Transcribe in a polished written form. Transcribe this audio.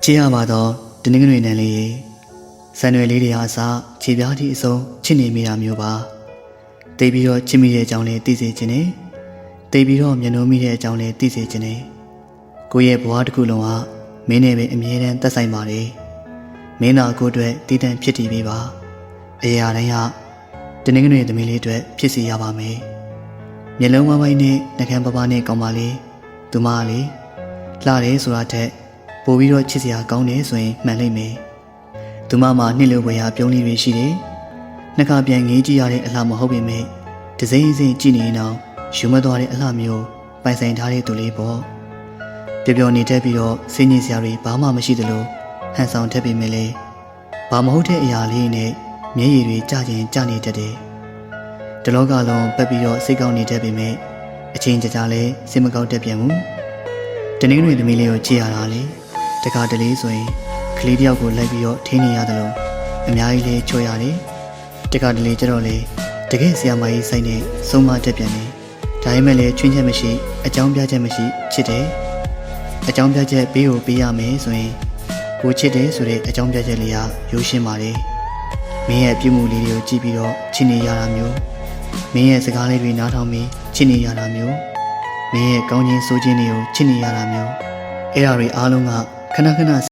ချစ်ရပါတော့တနင်္ဂနွေနေ့လေးဆန်ရွယ်လေးတွေအားစားခြေပြားသည့်အစုံချစ်နေမိတာမျိုးပါတိတ်ပြီးတော့ချစ်မိတဲ့အကြောင်းလေးသိစေခြင်းနဲ့တိတ်ပြီးတော့မျက်နှာမိတဲ့အကြောင်းလေးသိစေခြင်းနဲ့ကိုယ့်ရဲ့ဘဝတစ်ခုလုံးဟာမင်းနဲ့ပဲအမြဲတမ်းသက်ဆိုင်ပါတယ်မင်းသာကိုယ့်အတွက်တည်တံ့ဖြစ်တည်ပေးပါအရာတိုင်းဟာတနင်္ဂနွေသမီးလေးအတွက်ဖြစ်စီရပါမယ်မျက်လုံးဝိုင်းဝိုင်းနဲ့နှကန်းပပနဲ့ကောင်းပါလေသူမလေးလှတယ်ဆိုတာထက်ပိုပြီးတော့ချစ်စရာကောင်းတယ်ဆိုရင်မှန်လိမ့်မယ်။သူမမှာနှစ်လိုဝယ်ရာပြုံးလေးတွေရှိတယ်။နှခါပြန်ငေးကြည့်ရတဲ့အလှမဟုတ်ပေမဲ့ဒစိမ့်စိမ့်ကြည့်နေရင်တော့ယူမသွားတဲ့အလှမျိုးပိုင်ဆိုင်ထားတဲ့သူလေးပေါ့။ပျော်ပျော်နေတတ်ပြီးတော့စိတ်ညစ်စရာတွေဘာမှမရှိသလိုဟန်ဆောင်တတ်ပေမဲ့လည်းဘာမဟုတ်တဲ့အရာလေးနဲ့မျက်ရည်တွေကျကျနေတတ်တယ်။ဒီလောကလုံးပက်ပြီးတော့စိတ်ကောင်းနေတတ်ပေမဲ့အချင်းကြကြလည်းစိတ်မကောက်တတ်ပြန်ဘူး။တနင်္ဂနွေသမီးလေးကိုကြည့်ရတာလေ။တခါတလေဆိုရင်ကလေးတယောက်ကိုလိုက်ပြီးတော့ထိနေရတယ်လို့အများကြီးလေးချော်ရတယ်တခါတလေကျတော့လေတကယ်ဆရာမကြီးစိုက်နေဆုံးမတက်ပြန်တယ်ဒါပေမဲ့လည်းချွင်းချက်မရှိအကြောင်းပြချက်မရှိချစ်တယ်အကြောင်းပြချက်ပေးကိုပေးရမယ်ဆိုရင်ကိုချစ်တယ်ဆိုတဲ့အကြောင်းပြချက်လေးဟာရိုးရှင်းပါတယ်မင်းရဲ့ပြုမှုလေးတွေကိုကြည့်ပြီးတော့ချစ်နေရတာမျိုးမင်းရဲ့စကားလေးတွေနားထောင်ပြီးချစ်နေရတာမျိုးမင်းရဲ့ကောင်းခြင်းဆိုးခြင်းတွေကိုချစ်နေရတာမျိုးအဲ့ဒါတွေအားလုံးကခဏခဏ